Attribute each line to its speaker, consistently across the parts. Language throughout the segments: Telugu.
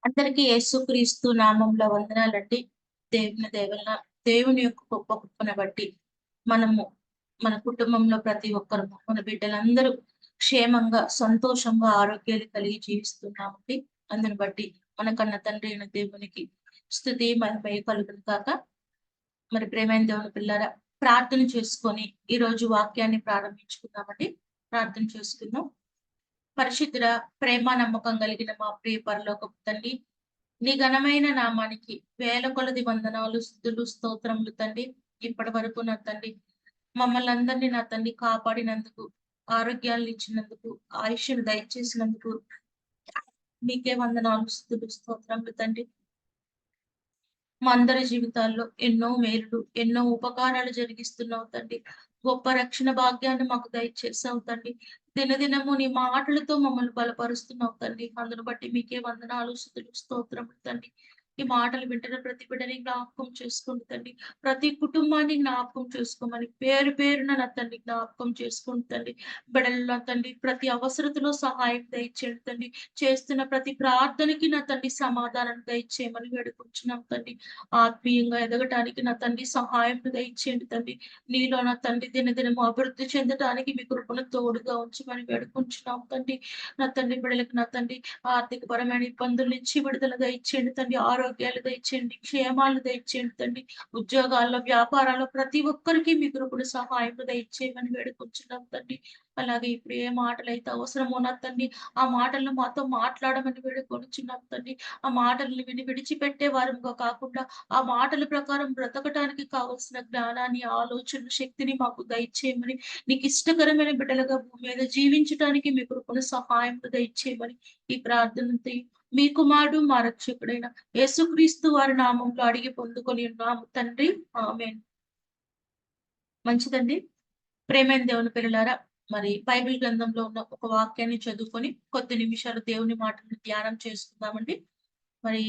Speaker 1: అందరికీ యేసుక్రీస్తు నామంలో వందనాలండి. దేవుని దయ వలన దేవుని యొక్క గొప్ప కృపను బట్టి మనము మన కుటుంబంలో ప్రతి ఒక్కరము మన బిడ్డలందరూ క్షేమంగా, సంతోషంగా, ఆరోగ్యాలు కలిగి జీవిస్తున్నామండి. అందుని బట్టి మన కన్న తండ్రి అయిన దేవునికి స్తుతి మహిమ కలుగును గాక. మరి ప్రియమైన దేవుని పిల్లారా, ప్రార్థన చేసుకొని ఈరోజు వాక్యాన్ని ప్రారంభించుకుందామండి. ప్రార్థన చేసుకుందాం. పరిశుద్ధుడ, ప్రేమ నమ్మకం కలిగిన మా ప్రియ పరలోకపు తండ్రి, నీ ఘనమైన నామానికి వేల కొలది వందనాలు, స్తుతులు, స్తోత్రములు తండ్రి. ఇప్పటి వరకు నా తండ్రి మమ్మల్ని అందరినీ నా తండ్రి కాపాడినందుకు, ఆరోగ్యాలు ఇచ్చినందుకు, ఆయుష్ను దయచేసినందుకు మీకే వందనాలు, స్తుతులు, స్తోత్రములు తండ్రి. మా అందరి జీవితాల్లో ఎన్నో మేలులు, ఎన్నో ఉపకారాలు జరిగిస్తున్నావు తండ్రి. గొప్ప రక్షణ భాగ్యాన్ని మాకు దయచేసావు తండ్రి. దినదినము నీ మాటలతో మమ్మల్ని బలపరుస్తున్నావు తండ్రి. అందును బట్టి మీకే వందనాలు, స్తుతులు, స్తోత్రములు తండ్రి. ఈ మాటలు వింటున్న ప్రతి బిడ్డని జ్ఞాపకం చేసుకోండి తండ్రి. ప్రతి కుటుంబాన్ని జ్ఞాపకం చేసుకోమని పేరు పేరున నా తండ్రి జ్ఞాపకం చేసుకోండి తండ్రి. బిడ్డల్లో తండ్రి ప్రతి అవసరతలో సహాయం దయచేయండి తండ్రి. చేస్తున్న ప్రతి ప్రార్థనకి నా తండ్రి సమాధానం దయచేయమని వేడుకుంటున్నాం తండ్రి. ఆత్మీయంగా ఎదగటానికి నా తండ్రి సహాయం దయచేయండి తండ్రి. నీలో నా తండ్రి దినదినము అభివృద్ధి చెందటానికి మీ కృపను తోడుగా ఉంచమని వేడుకుంటున్నాం తండ్రి. నా తండ్రి బిడ్డలకు నా తండ్రి ఆర్థిక పరమైన ఇబ్బందుల నుంచి విడుదల దయచేయండి తండ్రి. ఆరోగ్యాలు దయచేయండి, క్షేమాలు దయచేయండి తండ్రి. ఉద్యోగాల్లో, వ్యాపారాల్లో ప్రతి ఒక్కరికి మీ కృపను సహాయం దయచేయమని వేడుకుంటున్నాం తండ్రి. అలాగే ఇప్పుడు ఏ మాటలైతే అవసరమో నా తండ్రి, ఆ మాటలను మాతో మాట్లాడమని వేడుకొనుచున్నాం తండ్రి. ఆ మాటలను విని విడిచిపెట్టే వారంగా కాకుండా ఆ మాటల ప్రకారం బ్రతకటానికి కావలసిన జ్ఞానాన్ని, ఆలోచన శక్తిని మాకు దయచేయమని, నీకు ఇష్టకరమైన బిడ్డలుగా భూమి మీద జీవించటానికి మీ కృపను సహాయం దయచేయమని ఈ ప్రార్థనతో మీ కుమారుడు మా రక్షకుడైన యేసుక్రీస్తు వారి నామంలో అడిగి పొందుకొని ఉన్నాము తండ్రి. ఆమేన్. మంచిదండి. ప్రేమైన దేవుని పిల్లలారా, మరి బైబిల్ గ్రంథంలో ఉన్న ఒక వాక్యాన్ని చదువుకొని కొద్ది నిమిషాలు దేవుని మాటలను ధ్యానం చేసుకుందామండి. మరి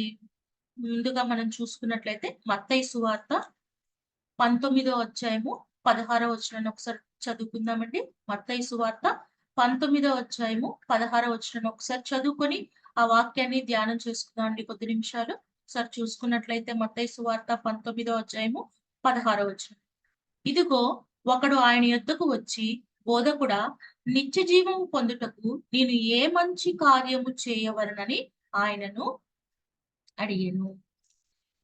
Speaker 1: ముందుగా మనం చూసుకున్నట్లయితే మత్తయి సువార్త 19వ అధ్యాయము 16వ వచనాన్ని ఒకసారి చదువుకుందామండి. మత్తయి సువార్త 19వ అధ్యాయము 16వ వచనాన్ని ఒకసారి చదువుకొని ఆ వాక్యాన్ని ధ్యానం చేసుకుందామండి కొద్ది నిమిషాలు. ఒకసారి చూసుకున్నట్లయితే మత్తయి సువార్త 19వ అధ్యాయము 16వ వచనం. ఇదిగో ఒకడు ఆయన యొద్దకు వచ్చి, బోధకుడా, నిత్య జీవము పొందుటకు నేను ఏ మంచి కార్యము చేయవలెనని ఆయనను అడిగాను.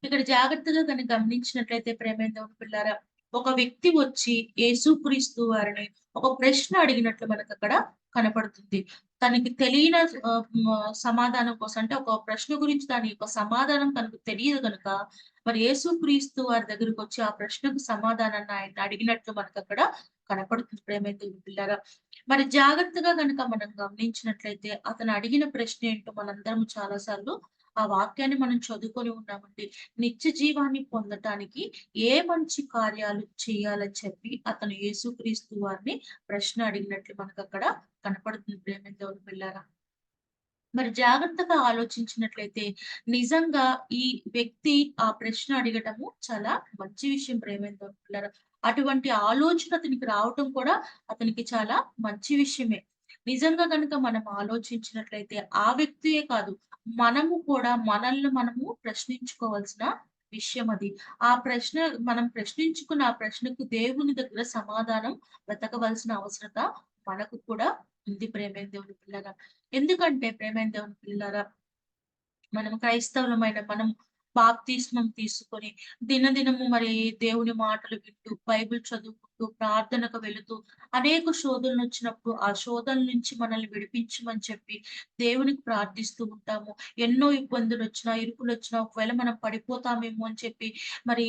Speaker 1: ఇక్కడ జాగ్రత్తగా గనుక గమనించినట్లయితే ప్రేమైన దేవుని పిల్లారా, ఒక వ్యక్తి వచ్చి యేసుక్రీస్తు వారిని ఒక ప్రశ్న అడిగినట్లు మనకక్కడ కనపడుతుంది. తనకి తెలియని సమాధానం కోసం అంటే ఒక ప్రశ్న గురించి దాని యొక్క సమాధానం తనకు తెలియదు గనుక మరి యేసుక్రీస్తు వారి దగ్గరకొచ్చి ఆ ప్రశ్నకు సమాధానాన్ని ఆయన అడిగినట్లు మనకక్కడ కనపడుతుంది ప్రేమైన దేవుని పిల్లారా. మరి జాగ్రత్తగా గనుక మనం గమనించినట్లయితే అతను అడిగిన ప్రశ్న ఏంటో మనందరం చాలా సార్లు ఆ వాక్యాన్ని మనం చదువుకొని ఉన్నామండి. నిత్య జీవాన్ని పొందటానికి ఏ మంచి కార్యాలు చేయాలని చెప్పి అతను యేసుక్రీస్తు వారిని ప్రశ్న అడిగినట్లు మనకక్కడ కనపడుతుంది ప్రేమైన దేవుని పిల్లారా. మరి జాగ్రత్తగా ఆలోచించినట్లయితే నిజంగా ఈ వ్యక్తి ఆ ప్రశ్న అడగటము చాలా మంచి విషయం ప్రేమైన దేవుని పిల్లారా. అటువంటి ఆలోచన అతనికి రావటం కూడా అతనికి చాలా మంచి విషయమే. నిజంగా గనుక మనం ఆలోచించినట్లయితే ఆ వ్యక్తియే కాదు, మనము కూడా మనల్ని మనము ప్రశ్నించుకోవాల్సిన విషయం అది. ఆ ప్రశ్న మనం ప్రశ్నించుకున్న ఆ ప్రశ్నకు దేవుని దగ్గర సమాధానం వెతకవలసిన అవసరత మనకు కూడా ఉంది ప్రేమైన దేవుని పిల్లగా. ఎందుకంటే ప్రేమైన దేవుని పిల్లలారా, మనం క్రైస్తవులమైన మనం బాప్తిస్మం తీసుకొని దినదినము మరి దేవుని మాటలు వింటూ, బైబిల్ చదువుకుంటూ, ప్రార్థనకు వెళుతూ అనేక శోధనలొచ్చినప్పుడు ఆ శోధనల నుంచి మనల్ని విడిపించమని చెప్పి దేవునికి ప్రార్థిస్తూ ఉంటాము. ఎన్నో ఇబ్బందులొచ్చినా, ఇరుకులొచ్చినా ఒకవేళ మనం పడిపోతామేమో అని చెప్పి మరి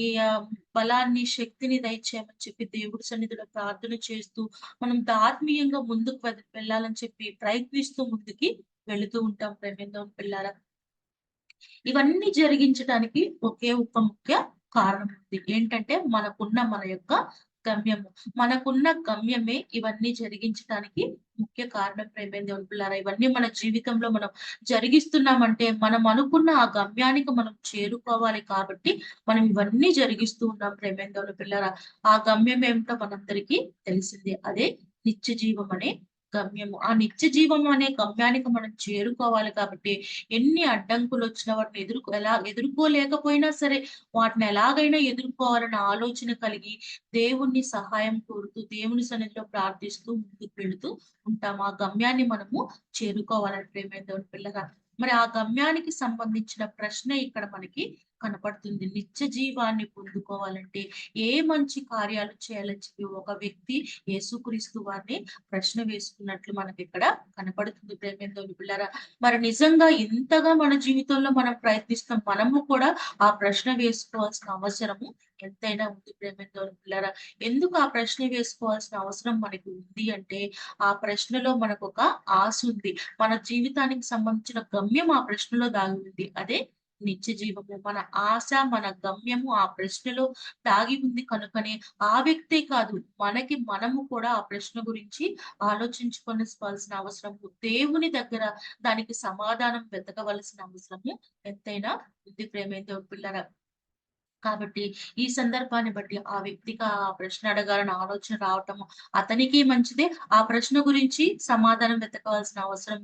Speaker 1: బలాన్ని, శక్తిని దయచేయమని చెప్పి దేవుడి సన్నిధిలో ప్రార్థన చేస్తూ మనం ఆత్మీయంగా ముందుకు వెళ్ళాలని చెప్పి ప్రయత్నిస్తూ ముందుకి వెళుతూ ఉంటాం ప్రేమేందో పిల్లారా. ఇవన్నీ జరిగించడానికి ఒకే ఒక ముఖ్య కారణం ఉంది. ఏంటంటే మనకున్న మన యొక్క గమ్యము. మనకున్న గమ్యమే ఇవన్నీ జరిగించడానికి ముఖ్య కారణం ప్రేమైన దేవుని పిల్లారా. ఇవన్నీ మన జీవితంలో మనం జరిగిస్తున్నామంటే మనం అనుకున్న ఆ గమ్యానికి మనం చేరుకోవాలి కాబట్టి మనం ఇవన్నీ జరిగిస్తూ ఉన్నాం ప్రేమైన దేవుని పిల్లారా. ఆ గమ్యం ఏమిటో మనందరికీ తెలిసిందే. అదే నిత్య జీవం అనే గమ్యము. ఆ నిత్య జీవం అనే గమ్యానికి మనం చేరుకోవాలి కాబట్టి ఎన్ని అడ్డంకులొచ్చినా వాటిని ఎలా ఎదుర్కోలేకపోయినా సరే వాటిని ఎలాగైనా ఎదుర్కోవాలన్న ఆలోచన కలిగి దేవుణ్ణి సహాయం కోరుతూ, దేవుని సన్నిధిలో ప్రార్థిస్తూ ముందుకు వెళుతూ ఉంటాం. ఆ గమ్యాన్ని మనము చేరుకోవాలని ప్రియమైన దేవుని పిల్లగా. మరి ఆ గమ్యానికి సంబంధించిన ప్రశ్న ఇక్కడ మనకి కనపడుతుంది. నిత్య జీవాన్ని పొందుకోవాలంటే ఏ మంచి కార్యాలు చేయాలని చెప్పి ఒక వ్యక్తి యేసుక్రీస్తు వారిని ప్రశ్న వేసుకున్నట్లు మనకిక్కడ కనపడుతుంది ప్రియమైన దేవుని బిడ్డలారా. మరి నిజంగా ఇంతగా మన జీవితంలో మనం ప్రయత్నిస్తాం. మనము కూడా ఆ ప్రశ్న వేసుకోవాల్సిన అవసరము ఎంతైనా ఉంది ప్రియమైన దేవుని బిడ్డలారా. ఎందుకు ఆ ప్రశ్న వేసుకోవాల్సిన అవసరం మనకి ఉంది అంటే, ఆ ప్రశ్నలో మనకొక ఆశ ఉంది. మన జీవితానికి సంబంధించిన గమ్యం ఆ ప్రశ్నలో దాగి ఉంది. అదే నిత్య జీవము. మన ఆశ, మన గమ్యము ఆ ప్రశ్నలో దాగి ఉంది కనుకనే ఆ వ్యక్తే కాదు, మనము కూడా ఆ ప్రశ్న గురించి ఆలోచించుకొనిసుకోవాల్సిన అవసరము, దేవుని దగ్గర దానికి సమాధానం వెతకవలసిన అవసరము ఎంతైనా ఉంది ప్రియమైన దేవుని పిల్లరా. కాబట్టి ఈ సందర్భాన్ని బట్టి ఆ వ్యక్తికి ఆ ప్రశ్న అడగాలని ఆలోచన రావటము అతనికి మంచిదే. ఆ ప్రశ్న గురించి సమాధానం వెతకవలసిన అవసరం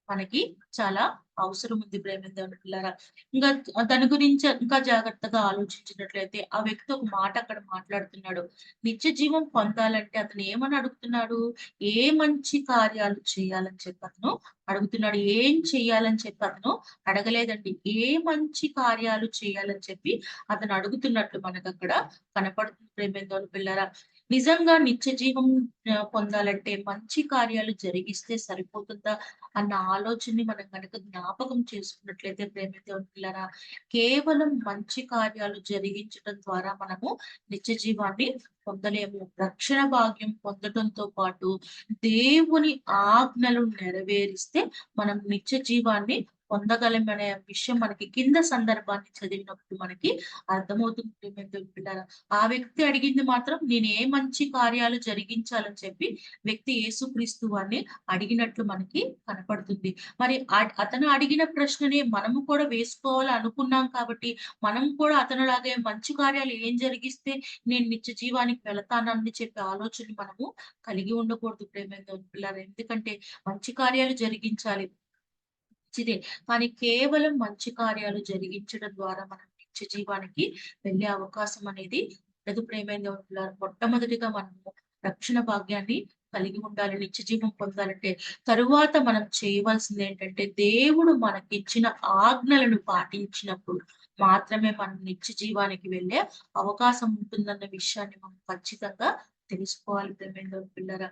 Speaker 1: మనకి చాలా అవసరం ఉంది ప్రేమైన దేవుని పిల్లారా. ఇంకా దాని గురించి ఇంకా జాగ్రత్తగా ఆలోచించినట్లయితే ఆ వ్యక్తి ఒక మాట అక్కడ మాట్లాడుతున్నాడు. నిత్య జీవం పొందాలంటే అతను ఏమని అడుగుతున్నాడు? ఏ మంచి కార్యాలు చేయాలని చెప్పి అతను అడుగుతున్నాడు. ఏం చేయాలని చెప్పి అతను అడగలేదండి. ఏ మంచి కార్యాలు చేయాలని చెప్పి అతను అడుగుతున్నట్లు మనకక్కడ కనపడుతుంది ప్రేమైన దేవుని పిల్లారా. నిజంగా నిత్య జీవం పొందాలంటే మంచి కార్యాలు జరిగిస్తే సరిపోతుందా అన్న ఆలోచనని మనం గనక జ్ఞాపకం చేసుకున్నట్లయితే ప్రేమైన దేవుని పిల్లారా, కేవలం మంచి కార్యాలు జరిగించడం ద్వారా మనము నిత్య జీవాన్ని పొందలేము. రక్షణ భాగ్యం పొందడంతో పాటు దేవుని ఆజ్ఞలు నెరవేరిస్తే మనం నిత్య జీవాన్ని పొందగలమనే విషయం మనకి కింద సందర్భాన్ని చదివినప్పుడు మనకి అర్థమవుతుంది ప్రియమైన దేవుని బిడ్డలారా. ఆ వ్యక్తి అడిగింది మాత్రం నేను ఏ మంచి కార్యాలు జరిగించాలని చెప్పి వ్యక్తి యేసుక్రీస్తు వారిని అడిగినట్లు మనకి కనపడుతుంది. మరి అతను అడిగిన ప్రశ్ననే మనము కూడా వేసుకోవాలి అనుకున్నాం కాబట్టి, మనం కూడా అతనిలాగే మంచి కార్యాలు ఏం జరిగిస్తే నేను నిత్య జీవానికి వెళతానని చెప్పే ఆలోచన మనము కలిగి ఉండకూడదు ప్రియమైన దేవుని పిల్లారా. ఎందుకంటే మంచి కార్యాలు జరిగించాలి. మంచిదే. కానీ కేవలం మంచి కార్యాలు జరిగించడం ద్వారా మనం నిత్య జీవానికి వెళ్ళే అవకాశం అనేది ఉండదు ప్రియమైన దేవుని పిల్లారా. మొట్టమొదటిగా మనము రక్షణ భాగ్యాన్ని కలిగి ఉండాలి. నిత్య జీవం పొందాలంటే తరువాత మనం చేయవలసింది ఏంటంటే దేవుడు మనకిచ్చిన ఆజ్ఞలను పాటించినప్పుడు మాత్రమే మనం నిత్య జీవానికి వెళ్ళే అవకాశం ఉంటుందన్న విషయాన్ని మనం ఖచ్చితంగా తెలుసుకోవాలి ప్రియమైన దేవుని పిల్లారా.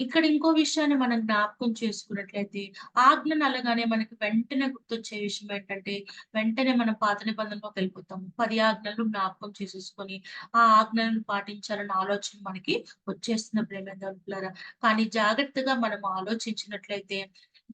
Speaker 1: ఇక్కడ ఇంకో విషయాన్ని మనం జ్ఞాపకం చేసుకున్నట్లయితే ఆజ్ఞలు అనగానే మనకి వెంటనే గుర్తొచ్చే విషయం ఏంటంటే, వెంటనే మనం పాత నిబంధనలోకి వెళ్ళిపోతాము. 10 ఆజ్ఞలు జ్ఞాపకం చేసేసుకొని, ఆ ఆజ్ఞలను పాటించాలన్న ఆలోచన మనకి వచ్చేస్తుంది ప్రియమైన దేవులారా. కానీ జాగ్రత్తగా మనం ఆలోచించినట్లయితే,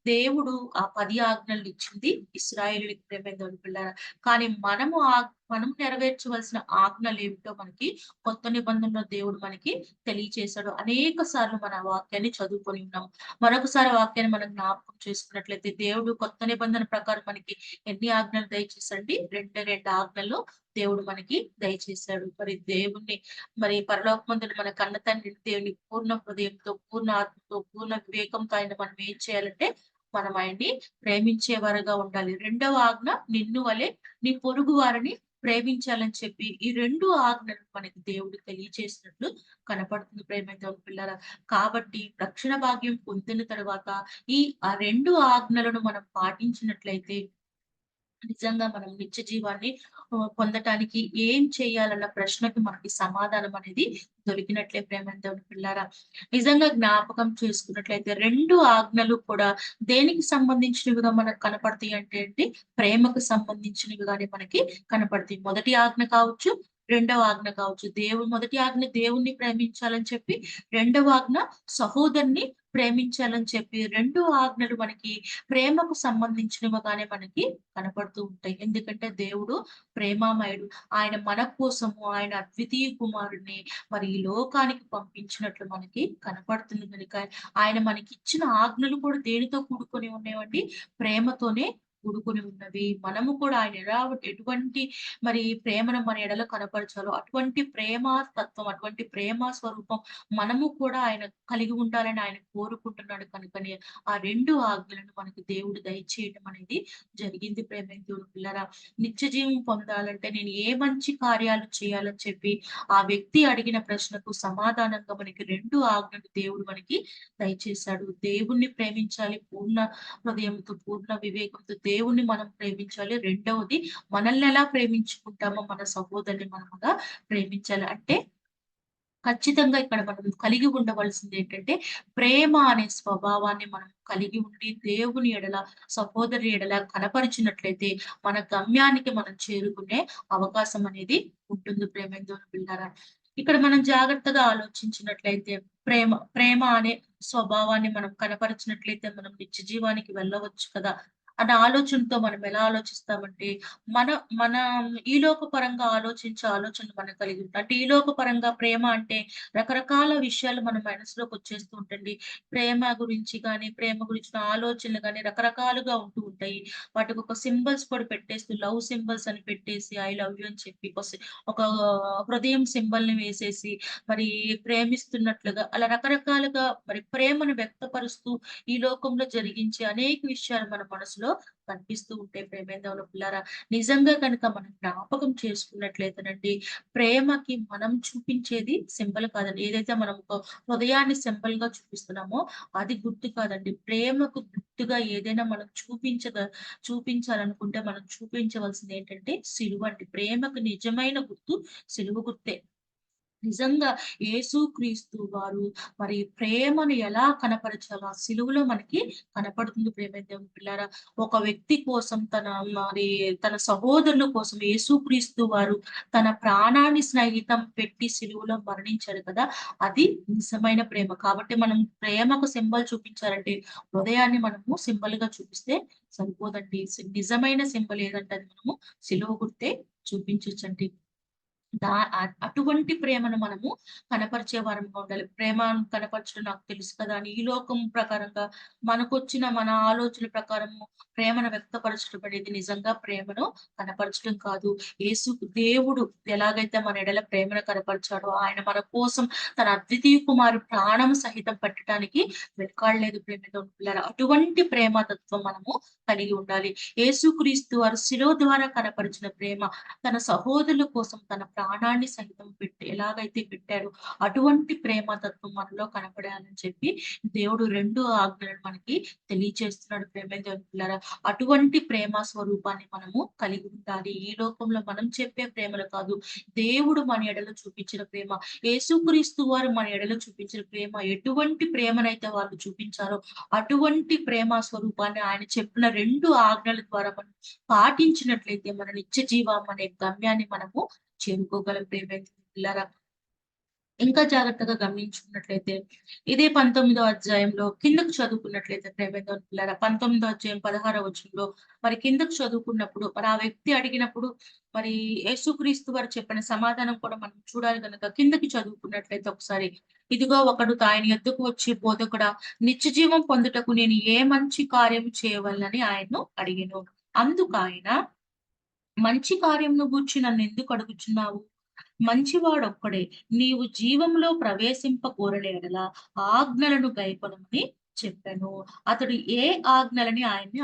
Speaker 1: దేవుడు ఆ 10 ఆజ్ఞలు ఇచ్చింది ఇశ్రాయేలీయులకి ప్రియమైన దేవులారా. కానీ మనం నెరవేర్చవలసిన ఆజ్ఞలేమిటో మనకి కొత్త నిబంధనలో దేవుడు మనకి తెలియచేశాడు. అనేక సార్లు మన వాక్యాన్ని చదువుకొని ఉన్నాం. మరొకసారి వాక్యాన్ని మనం జ్ఞాపకం చేసుకున్నట్లయితే దేవుడు కొత్త నిబంధన ప్రకారం మనకి ఎన్ని ఆజ్ఞలు దయచేశాడండి? రెండు ఆజ్ఞలు దేవుడు మనకి దయచేశాడు. మరి పరలోకమందున మన కన్న తండ్రి దేవుని పూర్ణ హృదయంతో, పూర్ణ ఆత్మతో, పూర్ణ వివేకంతో ఆయన మనం ఏం చేయాలంటే మనం ఆయన్ని ప్రేమించేవారుగా ఉండాలి. రెండవ ఆజ్ఞ నిన్ను వలె నీ పొరుగు వారిని ప్రేమించాలని చెప్పి ఈ 2 ఆజ్ఞలు మనకి దేవుడు తెలియచేసినట్లు కనపడుతుంది ప్రేమైన దేవుని పిల్లారా. కాబట్టి రక్షణ భాగ్యం పొందిన తర్వాత ఆ 2 ఆజ్ఞలను మనం పాటించినట్లయితే నిజంగా మనం నిత్య జీవాన్ని పొందటానికి ఏం చేయాలన్న ప్రశ్నకి మనకి సమాధానం అనేది దొరికినట్లే ప్రేమైన దేవుని పిల్లారా. నిజంగా జ్ఞాపకం చేసుకున్నట్లయితే 2 ఆజ్ఞలు కూడా దేనికి సంబంధించినవిగా మనకు కనపడతాయి అంటే అండి, ప్రేమకు సంబంధించినవిగానే మనకి కనపడతాయి. మొదటి ఆజ్ఞ కావచ్చు, రెండవ ఆజ్ఞ కావచ్చు. మొదటి ఆజ్ఞ దేవుణ్ణి ప్రేమించాలని చెప్పి, రెండవ ఆజ్ఞ సహోదరుని ప్రేమించాలని చెప్పి 2 ఆజ్ఞలు మనకి ప్రేమకు సంబంధించినవిగానే మనకి కనపడుతూ ఉంటాయి. ఎందుకంటే దేవుడు ప్రేమామయుడు. ఆయన మన కోసము ఆయన అద్వితీయ కుమారుడిని మరి ఈ లోకానికి పంపించినట్లు మనకి కనపడుతుంది కనుక ఆయన మనకిచ్చిన ఆజ్ఞలు కూడా దేనితో కూడుకొని ఉన్నాయండి? ప్రేమతోనే కూడుకొని ఉన్నవి. మనము కూడా ఆయన ఎటువంటి మరి ప్రేమను మన ఎడల కనపరచాలో అటువంటి ప్రేమ తత్వం, అటువంటి ప్రేమ స్వరూపం మనము కూడా ఆయన కలిగి ఉండాలని ఆయన కోరుకుంటున్నాడు కనుకనే ఆ 2 ఆజ్ఞలను మనకి దేవుడు దయచేయడం అనేది జరిగింది ప్రేమైన దేవుని పిల్లరా. నిత్య జీవం పొందాలంటే నేను ఏ మంచి కార్యాలు చేయాలని చెప్పి ఆ వ్యక్తి అడిగిన ప్రశ్నకు సమాధానంగా మనకి 2 ఆజ్ఞలు దేవుడు మనకి దయచేశాడు. దేవుణ్ణి ప్రేమించాలి పూర్ణ హృదయంతో, పూర్ణ వివేకంతో దేవుణ్ణి మనం ప్రేమించాలి. రెండవది మనల్ని ఎలా ప్రేమించుకుంటామో మన సహోదరుని మనముగా ప్రేమించాలి. అంటే ఖచ్చితంగా ఇక్కడ మనం కలిగి ఉండవలసింది ఏంటంటే, ప్రేమ అనే స్వభావాన్ని మనం కలిగి ఉండి, దేవుని ఎడల, సహోదరి ఎడల కనపరిచినట్లయితే, మన గమ్యానికి మనం చేరుకునే అవకాశం అనేది ఉంటుంది ప్రేమైన దేవుని బిడ్డలారా. ఇక్కడ మనం జాగ్రత్తగా ఆలోచించినట్లయితే, ప్రేమ అనే స్వభావాన్ని మనం కనపరిచినట్లయితే, మనం నిత్య జీవానికి వెళ్ళవచ్చు కదా! అన్న ఆలోచనతో మనం ఎలా ఆలోచిస్తామంటే, మన మన ఈ లోకపరంగా ఆలోచించే ఆలోచనలు మనం కలిగి ఉంటాం. అంటే ఈ లోకపరంగా ప్రేమ అంటే రకరకాల విషయాలు మన మనసులోకి వచ్చేస్తూ ఉంటండి. ప్రేమ గురించి గాని, ప్రేమ గురించిన ఆలోచనలు గాని రకరకాలుగా ఉంటూ ఉంటాయి. వాటికి ఒక సింబల్స్ కూడా పెట్టేస్తూ లవ్ సింబల్స్ అని పెట్టేసి ఐ లవ్ యూ అని చెప్పి ఒక హృదయం సింబల్‌ని వేసేసి మరి ప్రేమిస్తున్నట్లుగా అలా రకరకాలుగా మరి ప్రేమను వ్యక్తపరుస్తూ ఈ లోకంలో జరిగించే అనేక విషయాలు మన మనసులో కనిపిస్తూ ఉంటాయి ప్రేమైన దేవుని పిల్లారా. నిజంగా కనుక మనం జ్ఞాపకం చేసుకున్నట్లయితేనండి, ప్రేమకి మనం చూపించేది సింబల్ కాదండి. ఏదైతే మనం ఒక హృదయాన్ని సింబల్‌గా చూపిస్తున్నామో అది గుర్తు కాదండి. ప్రేమకు గుర్తుగా ఏదైనా మనం చూపించాలనుకుంటే మనం చూపించవలసింది ఏంటంటే సిలువండి. ప్రేమకు నిజమైన గుర్తు సిలువ గుర్తే. నిజంగా యేసుక్రీస్తు వారు మరి ప్రేమను ఎలా కనపరచాలో ఆ సిలువలో మనకి కనపడుతుంది ప్రేమైన దేవుని పిల్లారా. ఒక వ్యక్తి కోసం తన సహోదరుల కోసం యేసుక్రీస్తు వారు తన ప్రాణాన్ని సైతం పెట్టి సిలువలో మరణించారు కదా! అది నిజమైన ప్రేమ. కాబట్టి మనం ప్రేమకు సింబల్ చూపించాలంటే హృదయాన్ని మనము సింబల్‌గా చూపిస్తే సరిపోదండి. నిజమైన సింబల్ ఏదంటే అది మనము సిలువ గుర్తే చూపించొచ్చండి. అటువంటి ప్రేమను మనము కనపరిచే వారంగా ఉండాలి. ప్రేమ కనపరచడం నాకు తెలుసు కదా! అని ఈ లోకం ప్రకారంగా మనకొచ్చిన మన ఆలోచన ప్రకారము ప్రేమను వ్యక్తపరచడం అనేది నిజంగా ప్రేమను కనపరచడం కాదు. దేవుడు ఎలాగైతే మన ఎడల ప్రేమను కనపరిచాడో ఆయన మన కోసం తన అద్వితీయ కుమారుడు ప్రాణం సహితం పెట్టడానికి వెనకాడలేదు ప్రేమతో పిల్లరా. అటువంటి ప్రేమతత్వం మనము కలిగి ఉండాలి. యేసుక్రీస్తు వారు శిలువ ద్వారా కనపరిచిన ప్రేమ తన సహోదరుల కోసం తన ప్రాణాన్ని సైతం ఎలాగైతే పెట్టారో అటువంటి ప్రేమతత్వం మనలో కనపడాలని చెప్పి దేవుడు 2 ఆజ్ఞలను మనకి తెలియజేస్తున్నాడు ప్రేమ దేవుని పిల్లారా. అటువంటి ప్రేమ స్వరూపాన్ని మనము కలిగి ఉండాలి. ఈ లోకంలో మనం చెప్పే ప్రేమలు కాదు. దేవుడు మన ఎడల చూపించిన ప్రేమ, యేసుక్రీస్తు వారు మన ఎడల చూపించిన ప్రేమ ఎటువంటి ప్రేమనైతే వాళ్ళు చూపించారో అటువంటి ప్రేమ స్వరూపాన్ని ఆయన చెప్పిన 2 ఆజ్ఞల ద్వారా మనం పాటించినట్లయితే మన నిత్య జీవం అనే గమ్యాన్ని మనము చేరుకోగలం ప్రియమైన పిల్లారా. ఇంకా జాగ్రత్తగా గమనించుకున్నట్లయితే ఇదే 19వ అధ్యాయంలో కిందకు చదువుకున్నట్లయితే ప్రియమైన పిల్లారా 19వ అధ్యాయం 16వ వచనంలో మరి కిందకు చదువుకున్నప్పుడు మరి ఆ వ్యక్తి అడిగినప్పుడు మరి యేసుక్రీస్తు వారు చెప్పిన సమాధానం కూడా మనం చూడాలి గనుక కిందకి చదువుకున్నట్లయితే ఒకసారి ఇదిగో ఒకడు ఆయన యొద్దకు వచ్చి బోధకుడా నిత్య జీవం పొందుటకు నేను ఏ మంచి కార్యం చేయవలనని ఆయన్ను అడిగెను. అందుకాయన మంచి కార్యమును గూర్చి నన్నెందుకు అడుగుచున్నావు? మంచివాడొక్కడే. నీవు జీవంలో ప్రవేశింప కోరిన యెడల ఆజ్ఞలను గైకొనమని చెప్పాను. అతడు ఏ ఆజ్ఞలని ఆయన్ని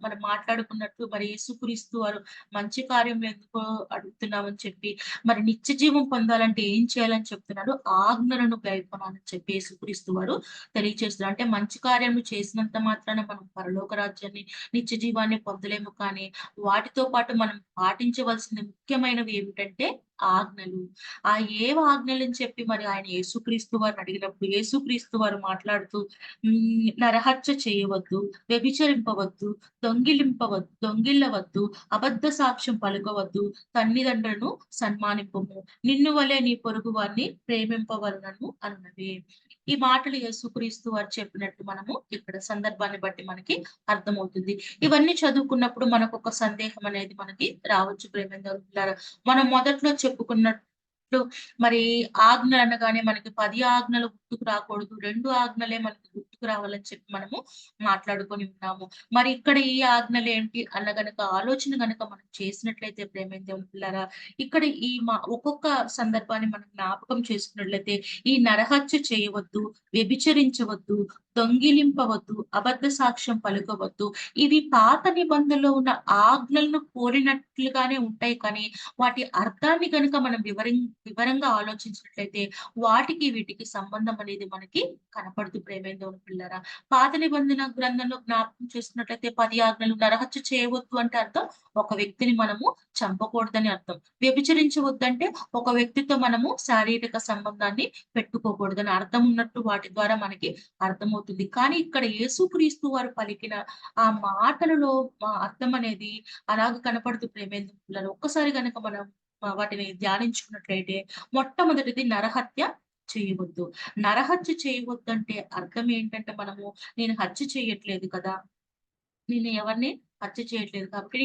Speaker 1: మనం మాట్లాడుకున్నట్టు మరి యేసుక్రీస్తు వారు మంచి కార్యములు ఎందుకో అడుగుతున్నామని చెప్పి, మరి నిత్య జీవం పొందాలంటే ఏం చేయాలని చెప్తున్నాడు? ఆజ్ఞలను గైకొనాలని చెప్పి యేసుక్రీస్తు వారు తెలియజేస్తున్నారు. అంటే మంచి కార్యములు చేసినంత మాత్రాన మనం పరలోక రాజ్యాన్ని, నిత్య జీవాన్ని పొందలేము కానీ, వాటితో పాటు మనం పాటించవలసిన ముఖ్యమైనవి ఏమిటంటే ఆజ్ఞలు. ఆ ఆజ్ఞలని చెప్పి మరి ఆయన యేసుక్రీస్తు వారిని అడిగినప్పుడు యేసుక్రీస్తు వారు మాట్లాడుతూ నరహత్య చేయవద్దు, వ్యభిచరింపవద్దు, దొంగిల్లవద్దు, అబద్ధ సాక్ష్యం పలుకవద్దు, తల్లిదండ్రులను సన్మానింపము, నిన్ను వలె నీ పొరుగు వారిని ప్రేమింపవలనను అన్నవి. ఈ మాటలు యేసుక్రీస్తు వారు చెప్పినట్టు మనము ఇక్కడ సందర్భాన్ని బట్టి మనకి అర్థమవుతుంది. ఇవన్నీ చదువుకున్నప్పుడు మనకొక సందేహం అనేది మనకి రావచ్చు ప్రేమేంద్రులారా. మనం మొదట్లో చెప్పుకున్న చూసుకున్నట్లు మరి ఆజ్ఞలు అనగానే మనకి 10 ఆజ్ఞలు గుర్తుకు రాకూడదు. 2 ఆజ్ఞలే మనకు గుర్తుకు రావాలని చెప్పి మనము మాట్లాడుకొని ఉన్నాము. మరి ఇక్కడ ఈ ఆజ్ఞలేంటి అన్న గనక ఆలోచన గనక మనం చేసినట్లయితే ప్రేమైన దేవుని పిల్లారా, ఇక్కడ ఈ ఒక్కొక్క సందర్భాన్ని మనం జ్ఞాపకం చేసుకున్నట్లయితే ఈ నరహత్య చేయవద్దు, వ్యభిచరించవద్దు, దొంగిలింపవద్దు, అబద్ధ సాక్ష్యం పలుకవద్దు. ఇవి పాత నిబంధనలో ఉన్న ఆజ్ఞలను కోరినట్లుగానే ఉంటాయి కానీ, వాటి అర్థాన్ని గనుక మనం వివరంగా ఆలోచించినట్లయితే వాటికి, వీటికి సంబంధం అనేది మనకి కనపడదు ప్రేమైన దేవుని పిల్లారా. పాత నిబంధన గ్రంథంలో జ్ఞాపకం చేసుకున్నట్లయితే 10 ఆజ్ఞలు నరహత్య చేయవద్దు అంటే అర్థం ఒక వ్యక్తిని మనము చంపకూడదని అర్థం. వ్యభిచరించవద్దంటే ఒక వ్యక్తితో మనము శారీరక సంబంధాన్ని పెట్టుకోకూడదని అర్థం ఉన్నట్టు వాటి ద్వారా మనకి అర్థమవుతుంది. కానీ ఇక్కడ యేసుక్రీస్తు వారు పలికిన ఆ మాటలలో అర్థం అనేది అలాగ కనపడుతూ ప్రేమేంద్రులలో ఒక్కసారి గనక మనం వాటిని ధ్యానించుకున్నట్లయితే మొట్టమొదటిది నరహత్య చేయవద్దు. నరహత్య చేయవద్దంటే అర్థం ఏంటంటే మనము నేను హత్య చేయట్లేదు కదా! నేను ఎవరిని హత్య చేయట్లేదు కాబట్టి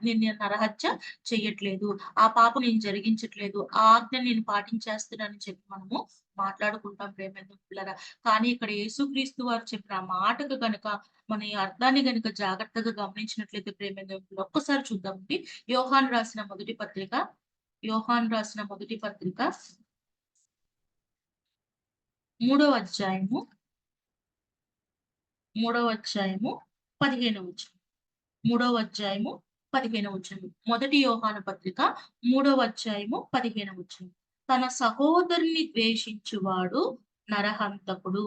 Speaker 1: నేను నరహత్య చెయ్యట్లేదు. ఆ పాపం నేను జరిగించట్లేదు. ఆ ఆజ్ఞని నేను పాటించేస్తున్నానని చెప్పి మనము మాట్లాడుకుంటాం ప్రేమేంద్ర పిల్లరా. కానీ ఇక్కడ యేసుక్రీస్తు వారు చెప్పిన ఆ మాటకు గనక మన ఈ అర్థాన్ని గనక జాగ్రత్తగా గమనించినట్లయితే ప్రేమేంద్ర పిల్లలు ఒక్కసారి చూద్దామండి. యోహాను రాసిన మొదటి పత్రిక, యోహాను రాసిన మొదటి పత్రిక 3వ అధ్యాయము, 15వ వచనం. 3వ అధ్యాయము 15వ వచనం. మొదటి యోహాను పత్రిక 3వ అధ్యాయము 15వ వచనం. తన సహోదరుని ద్వేషించువాడు నరహంతకుడు.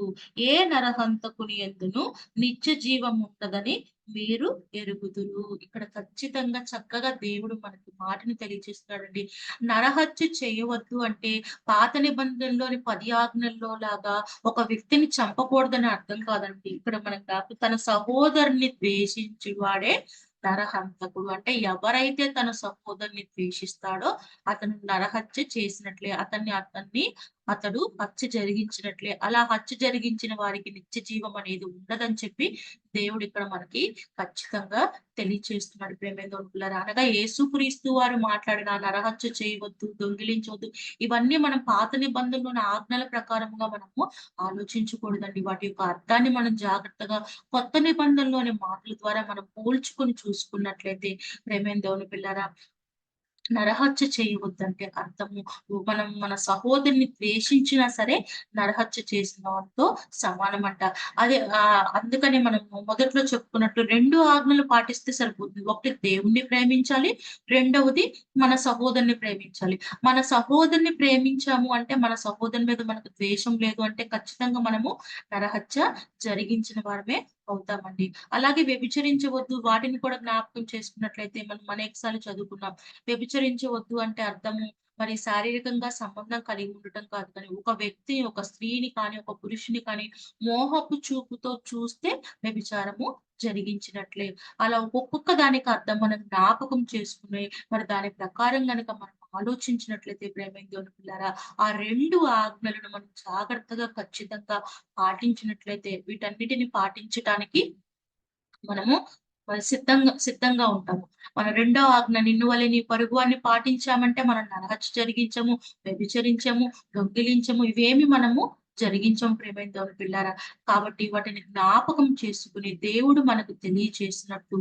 Speaker 1: ఏ నరహంతకుని యందును నిత్య జీవం ఉండదని మీరు ఎరుగుదురు. ఇక్కడ ఖచ్చితంగా చక్కగా దేవుడు మనకి మాటని తెలియజేస్తున్నాడండి. నరహత్య చేయవద్దు అంటే పాత నిబంధనలోని 10 ఆజ్ఞల్లో లాగా ఒక వ్యక్తిని చంపకూడదని అర్థం కాదండి. ఇక్కడ మనం తన సహోదరుని ద్వేషించి వాడే నరహంతకుడు. అంటే ఎవరైతే తన సహోదరుని ద్వేషిస్తాడో అతను నరహత్య చేసినట్లే. అతడు హత్య జరిగించినట్లే. అలా హత్య జరిగించిన వారికి నిత్య జీవం అనేది ఉండదని చెప్పి దేవుడు ఇక్కడ మనకి ఖచ్చితంగా తెలియచేస్తున్నాడు ప్రేమేంద్రులారా. అనగా యేసుక్రీస్తు వారు మాట్లాడిన నరహత్య చేయవద్దు, దొంగిలించవద్దు, ఇవన్నీ మనం పాత నిబంధనలోని ఆజ్ఞల ప్రకారముగా మనము ఆలోచించకూడదండి. వాటి యొక్క అర్థాన్ని మనం జాగ్రత్తగా కొత్త నిబంధనలోని మాటల ద్వారా మనం పోల్చుకొని చూసుకున్నట్లయితే ప్రేమేంద్రుని పిల్లరా, నరహత్య చేయవద్దంటే అర్థము మనం మన సహోదరుని ద్వేషించినా సరే నరహత్య చేసిన వారితో సమానమంట. అదే అందుకని మనం మొదట్లో చెప్పుకున్నట్టు 2 ఆజ్ఞలు పాటిస్తే సరిపోతుంది. ఒకటి దేవుణ్ణి ప్రేమించాలి. రెండవది మన సహోదరుని ప్రేమించాలి. మన సహోదరుని ప్రేమించాము అంటే మన సహోదరుని మీద మనకు ద్వేషం లేదు అంటే ఖచ్చితంగా మనము నరహత్య జరిగించిన వారమే అవుతామండి. అలాగే వ్యభిచరించవద్దు వాటిని కూడా జ్ఞాపకం చేసుకున్నట్లయితే మనం అనేక సార్లు చదువుకున్నాం. వ్యభిచరించవద్దు అంటే అర్థము మరి శారీరకంగా సంబంధం కలిగి ఉండటం కాదు కానీ ఒక వ్యక్తి ఒక స్త్రీని కానీ ఒక పురుషుని కానీ మోహపు చూపుతో చూస్తే వ్యభిచారము జరిగించినట్లే. అలా ఒక్కొక్క దానికి అర్థం మనం జ్ఞాపకం చేసుకుని మరి దాని ప్రకారం గనక మనం ఆలోచించినట్లయితే ప్రేమేంద్రుని పిల్లారా, ఆ 2 ఆజ్ఞలను మనం జాగ్రత్తగా ఖచ్చితంగా పాటించినట్లయితే వీటన్నిటిని పాటించటానికి మనము సిద్ధంగా ఉంటాము. మన రెండో ఆజ్ఞ నిన్ను వలె నీ పొరుగు వాడిని పాటించామంటే మనం నరహత్య జరిగించము, వ్యభిచరించము, దొంగిలించము ఇవేమి మనము జరిగించము ప్రియమైన దేవుని పిల్లారా. కాబట్టి వాటిని జ్ఞాపకం చేసుకుని దేవుడు మనకు తెలియచేసినట్టు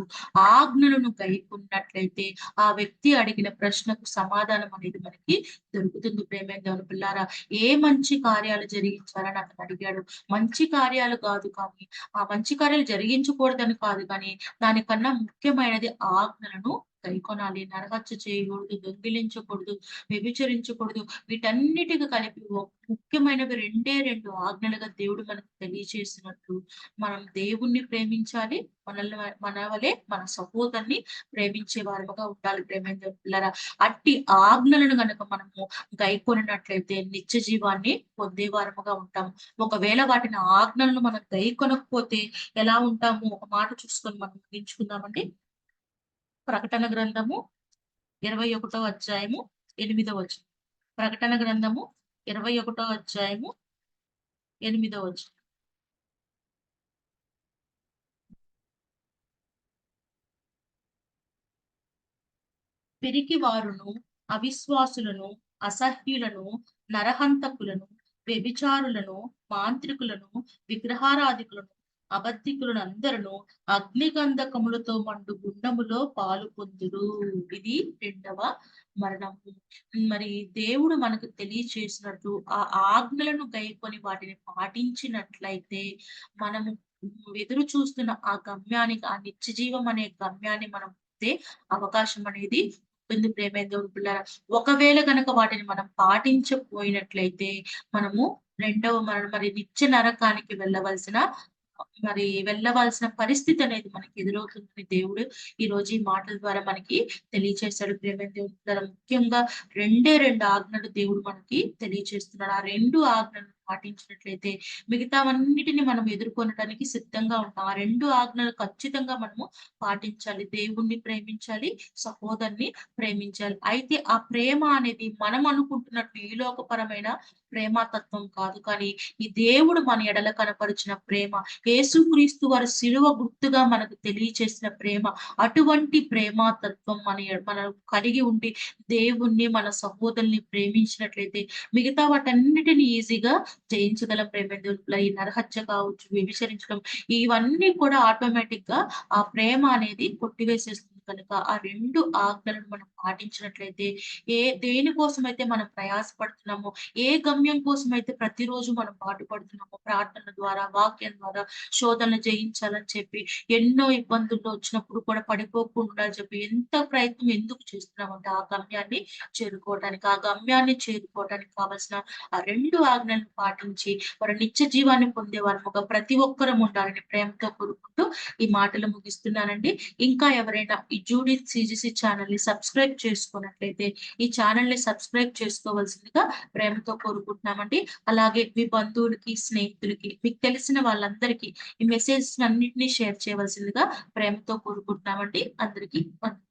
Speaker 1: ఆజ్ఞలను గైకొన్నట్లయితే ఆ వ్యక్తి అడిగిన ప్రశ్నకు సమాధానం అనేది మనకి దొరుకుతుంది ప్రియమైన దేవుని పిల్లారా. ఏ మంచి కార్యాలు జరిగించాలని అతను అడిగాడు. మంచి కార్యాలు కాదు కానీ ఆ మంచి కార్యాలు జరిగించకూడదని కాదు కానీ దానికన్నా ముఖ్యమైనది ఆజ్ఞలను గైకొనాలి. నరహత్య చేయకూడదు, దొంగిలించకూడదు, వ్యభిచరించకూడదు. వీటన్నిటికి కలిపి ముఖ్యమైనవి 2 ఆజ్ఞలుగా దేవుడు మనకు తెలియజేసినట్లు మనం దేవుణ్ణి ప్రేమించాలి. మన వలె మన సహోదరుని ప్రేమించే వారముగా ఉండాలి ప్రేమేంద్ర పిల్లరా. అట్టి ఆజ్ఞలను గనక మనము గైకొనినట్లయితే నిత్య జీవాన్ని పొందే వారముగా ఉంటాము. ఒకవేళ వాటిని ఆజ్ఞలను మనం గైకొనకపోతే ఎలా ఉంటాము? ఒక మాట చూసుకొని మనం ముగించుకుందామండి. ప్రకటన గ్రంథము 21వ అధ్యాయము 8వ వచనం. ప్రకటన గ్రంథము 21వ అధ్యాయము 8వ వచనం. పిరికి వారును, అవిశ్వాసులను, అసహ్యులను, నరహంతకులను, వ్యభిచారులను, మాంత్రికులను, విగ్రహారాధికులను, అబద్ధికులను అందరును అగ్నిగంధకములతో మండు గుండములో పాలు పొందురు. ఇది రెండవ మరణము. మరి దేవుడు మనకు తెలియచేసినట్టు ఆ ఆజ్ఞలను గైకొని వాటిని పాటించినట్లయితే మనము ఎదురు చూస్తున్న ఆ గమ్యానికి, ఆ నిత్య జీవం అనే గమ్యాన్ని మనం పొందే అవకాశం అనేది ఉంటుంది ప్రియమైన దేవుని పిల్లారా. ఒకవేళ గనక వాటిని మనం పాటించకపోయినట్లయితే మనము రెండవ మరణం మరి నిత్య నరకానికి వెళ్ళవలసిన పరిస్థితి అనేది మనకి ఎదురవుతుందని దేవుడు ఈరోజు ఈ మాటల ద్వారా మనకి తెలియచేశాడు ప్రియమైన దేవుని పిల్లారా. ముఖ్యంగా రెండు ఆజ్ఞలు దేవుడు మనకి తెలియచేస్తున్నాడు. ఆ 2 ఆజ్ఞలను పాటించినట్లయితే మిగతావన్నిటిని మనం ఎదుర్కొనటానికి సిద్ధంగా ఉంటాం. ఆ 2 ఆజ్ఞలు ఖచ్చితంగా మనము పాటించాలి. దేవుణ్ణి ప్రేమించాలి, సహోదరుని ప్రేమించాలి. అయితే ఆ ప్రేమ అనేది మనం అనుకుంటున్నట్టు ఈ లోకపరమైన ప్రేమతత్వం కాదు. కానీ ఈ దేవుడు మన ఎడల కనపరిచిన ప్రేమ, యేసుక్రీస్తు వారి శిలువ గుర్తుగా మనకు తెలియచేసిన ప్రేమ, అటువంటి ప్రేమతత్వం మనం కలిగి ఉండి దేవుణ్ణి, మన సహోదరుల్ని ప్రేమించినట్లయితే మిగతా వాటన్నిటిని ఈజీగా జయించగలం ప్రేమైన దేవుని. ఈ నరహత్య కావచ్చు, వ్యభిచరించడం ఇవన్నీ కూడా ఆటోమేటిక్‌గా ఆ ప్రేమ అనేది కొట్టివేసేస్తుంది కనుక ఆ 2 ఆజ్ఞలను మనం పాటించినట్లయితే దేనికోసమైతే మనం ప్రయాసపడుతున్నామో, ఏ గమ్యం కోసమైతే ప్రతిరోజు మనం పాటుపడుతున్నామో ప్రార్థన ద్వారా, వాక్యం ద్వారా శోధనలు జయించాలని చెప్పి ఎన్నో ఇబ్బందుల్లో వచ్చినప్పుడు కూడా పడిపోకుండా చెప్పి ఎంత ప్రయత్నం ఎందుకు చేస్తున్నామంటే ఆ గమ్యాన్ని చేరుకోవటానికి. ఆ గమ్యాన్ని చేరుకోవటానికి కావాల్సిన ఆ 2 ఆజ్ఞలను పాటించి మరి నిత్య జీవాన్ని పొందే వారముగా ప్రతి ఒక్కరం ఉండాలని ప్రేమతో కోరుకుంటూ ఈ మాటలు ముగిస్తున్నానండి. ఇంకా ఎవరైనా ఈ జూడిత్ సీజీసీ ఛానెల్‌ని సబ్స్క్రైబ్ చేసుకున్నట్లయితే ఈ ఛానెల్‌ని సబ్స్క్రైబ్ చేసుకోవాల్సిందిగా ప్రేమతో కోరుకుంటున్నామండి. అలాగే మీ బంధువులకి, స్నేహితులకి, మీకు తెలిసిన వాళ్ళందరికీ ఈ మెసేజెస్ అన్నిటిని షేర్ చేయవలసిందిగా ప్రేమతో కోరుకుంటున్నామండి. అందరికీ వందనాలు.